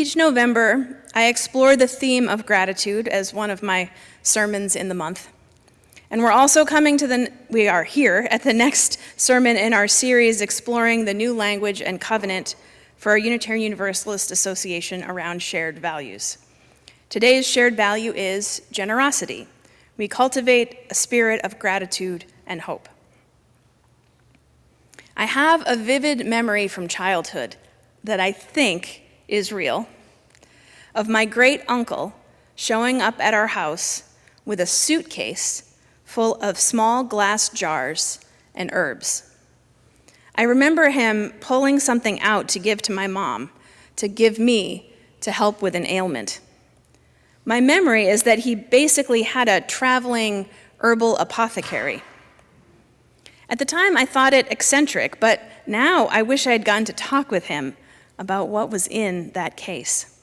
Each November, I explore the theme of gratitude as one of my sermons in the month. And we are here at the next sermon in our series exploring the new language and covenant for our Unitarian Universalist Association around shared values. Today's shared value is generosity. We cultivate a spirit of gratitude and hope. I have a vivid memory from childhood that I think is real, of my great uncle showing up at our house with a suitcase full of small glass jars and herbs. I remember him pulling something out to give to my mom, to give me to help with an ailment. My memory is that he basically had a traveling herbal apothecary. At the time, I thought it eccentric, but now I wish I had gotten to talk with him about what was in that case.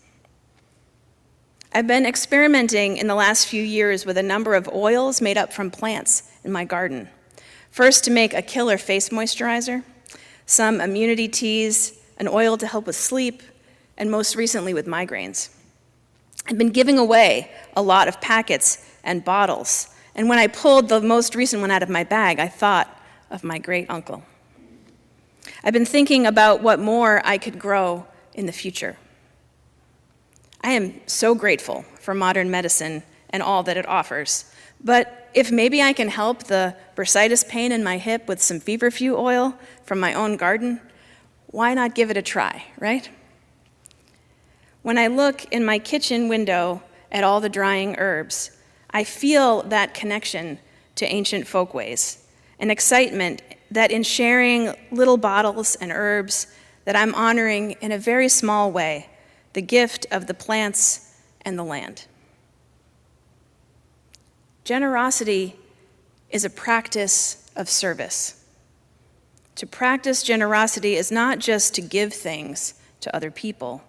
I've been experimenting in the last few years with a number of oils made up from plants in my garden. First, to make a killer face moisturizer, some immunity teas, an oil to help with sleep, and most recently with migraines. I've been giving away a lot of packets and bottles, and when I pulled the most recent one out of my bag, I thought of my great uncle. I've been thinking about what more I could grow in the future. I am so grateful for modern medicine and all that it offers, but if maybe I can help the bursitis pain in my hip with some feverfew oil from my own garden, why not give it a try, right? When I look in my kitchen window at all the drying herbs, I feel that connection to ancient folkways, an excitement that in sharing little bottles and herbs that I'm honoring in a very small way the gift of the plants and the land. Generosity is a practice of service. To practice generosity is not just to give things to other people.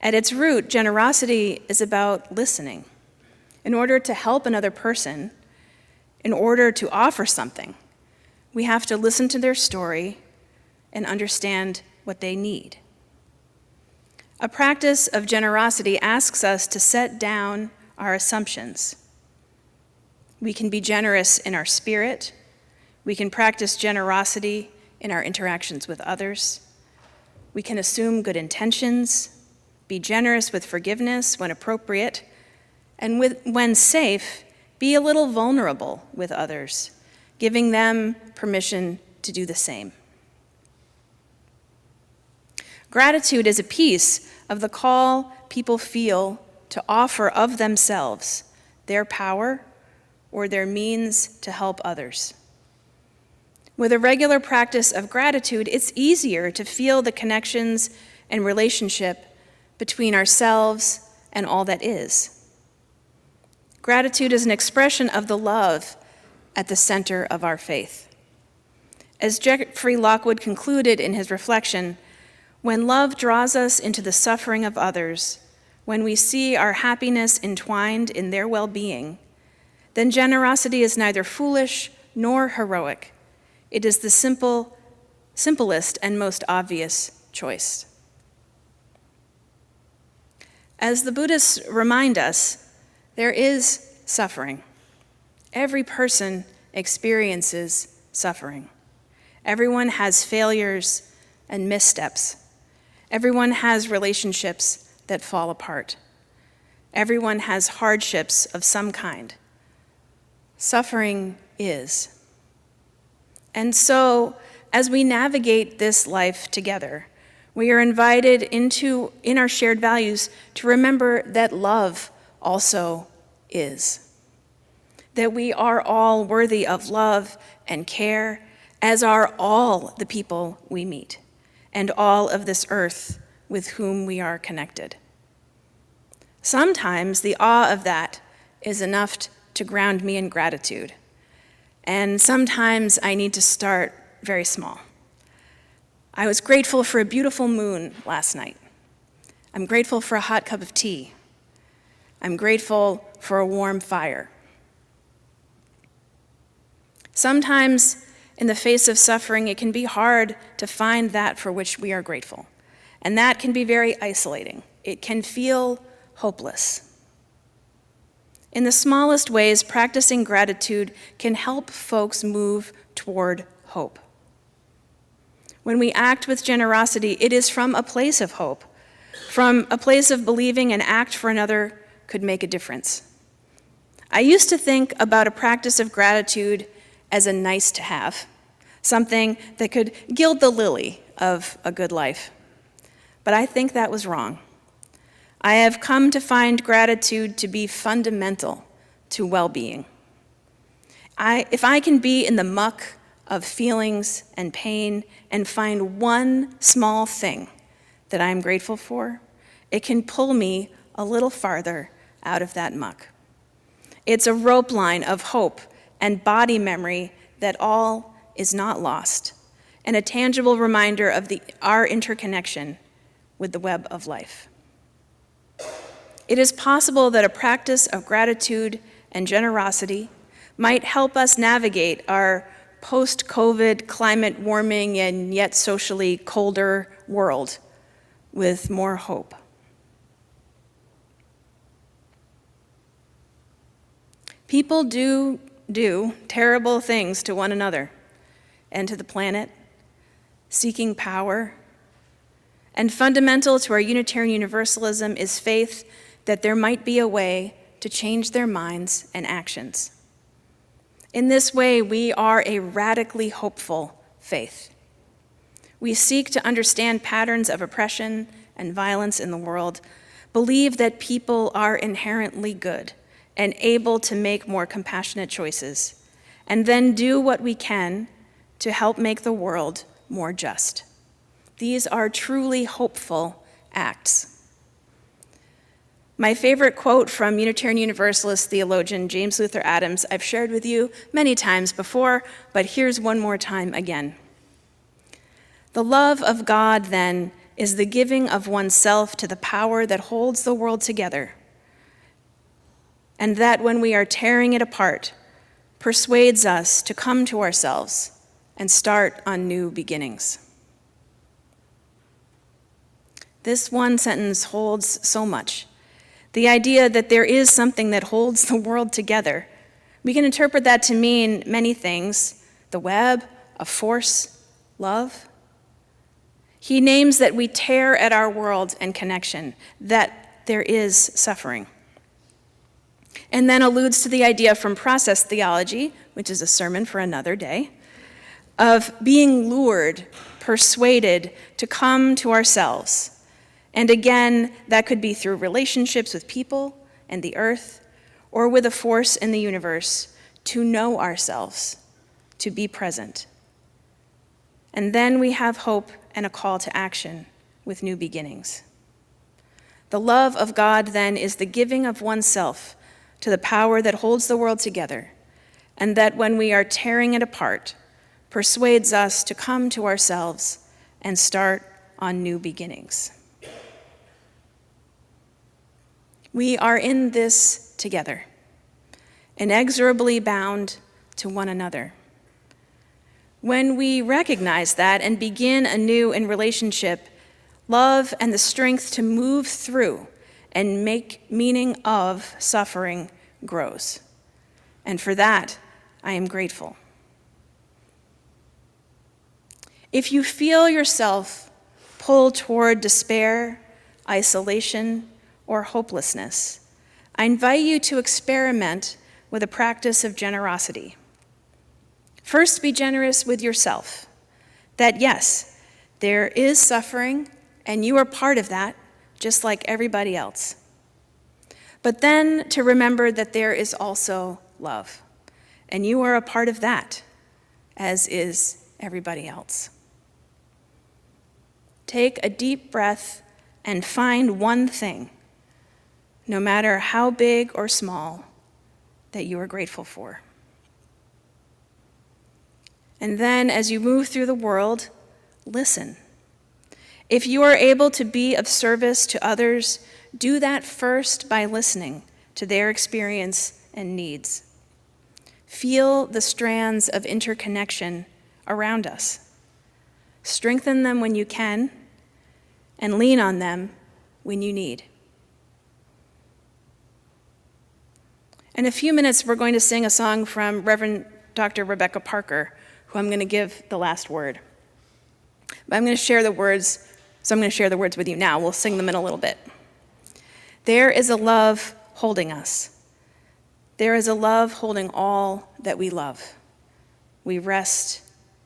At its root, generosity is about listening. In order to help another person, in order to offer something, we have to listen to their story and understand what they need. A practice of generosity asks us to set down our assumptions. We can be generous in our spirit. We can practice generosity in our interactions with others. We can assume good intentions, be generous with forgiveness when appropriate, and when safe, be a little vulnerable with others, giving them permission to do the same. Gratitude is a piece of the call people feel to offer of themselves, their power, or their means to help others. With a regular practice of gratitude, it's easier to feel the connections and relationship between ourselves and all that is. Gratitude is an expression of the love at the center of our faith. As Jeffrey Lockwood concluded in his reflection, when love draws us into the suffering of others, when we see our happiness entwined in their well-being, then generosity is neither foolish nor heroic. It is the simplest and most obvious choice. As the Buddhists remind us, there is suffering. Every person experiences suffering. Everyone has failures and missteps. Everyone has relationships that fall apart. Everyone has hardships of some kind. Suffering is. And so, as we navigate this life together, we are invited in our shared values to remember that love also is. That we are all worthy of love and care, as are all the people we meet, and all of this earth with whom we are connected. Sometimes the awe of that is enough to ground me in gratitude, and sometimes I need to start very small. I was grateful for a beautiful moon last night. I'm grateful for a hot cup of tea. I'm grateful for a warm fire. Sometimes, in the face of suffering, it can be hard to find that for which we are grateful. And that can be very isolating. it can feel hopeless. In the smallest ways, practicing gratitude can help folks move toward hope. When we act with generosity, it is from a place of hope, from a place of believing an act for another could make a difference. I used to think about a practice of gratitude as a nice to have, something that could gild the lily of a good life. But I think that was wrong. I have come to find gratitude to be fundamental to well-being. If I can be in the muck of feelings and pain and find one small thing that I'm grateful for, it can pull me a little farther out of that muck. It's a rope line of hope and body memory that all is not lost, and a tangible reminder of our interconnection with the web of life. It is possible that a practice of gratitude and generosity might help us navigate our post-COVID, climate warming, and yet socially colder world with more hope. People do terrible things to one another and to the planet, seeking power. And fundamental to our Unitarian Universalism is faith that there might be a way to change their minds and actions. In this way, we are a radically hopeful faith. We seek to understand patterns of oppression and violence in the world, believe that people are inherently good and able to make more compassionate choices, and then do what we can to help make the world more just. These are truly hopeful acts. My favorite quote from Unitarian Universalist theologian James Luther Adams, I've shared with you many times before, but here's one more time again. The love of God, then, is the giving of oneself to the power that holds the world together, and that when we are tearing it apart, persuades us to come to ourselves and start on new beginnings. This one sentence holds so much. The idea that there is something that holds the world together. We can interpret that to mean many things: the web, a force, love. He names that we tear at our world and connection, that there is suffering. And then alludes to the idea from process theology, which is a sermon for another day, of being lured, persuaded to come to ourselves. And again, that could be through relationships with people and the earth, or with a force in the universe, to know ourselves, to be present. And then we have hope and a call to action with new beginnings. The love of God, then, is the giving of oneself to the power that holds the world together, and that when we are tearing it apart, persuades us to come to ourselves and start on new beginnings. We are in this together, inexorably bound to one another. When we recognize that and begin anew in relationship, love and the strength to move through and make meaning of suffering grows. And for that, I am grateful. If you feel yourself pulled toward despair, isolation, or hopelessness, I invite you to experiment with a practice of generosity. First, be generous with yourself, that yes, there is suffering, and you are part of that, just like everybody else. But then to remember that there is also love, and you are a part of that, as is everybody else. Take a deep breath and find one thing, no matter how big or small, that you are grateful for. And then, as you move through the world, listen. If you are able to be of service to others, do that first by listening to their experience and needs. Feel the strands of interconnection around us. Strengthen them when you can, and lean on them when you need. In a few minutes, we're going to sing a song from Reverend Dr. Rebecca Parker, who I'm going to give the last word. But I'm going to share the words, so I'm going to share the words with you now. We'll sing them in a little bit. There is a love holding us. There is a love holding all that we love. We rest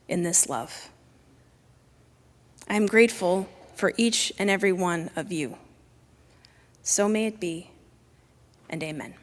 in this love. I am grateful for each and every one of you. So may it be, and amen.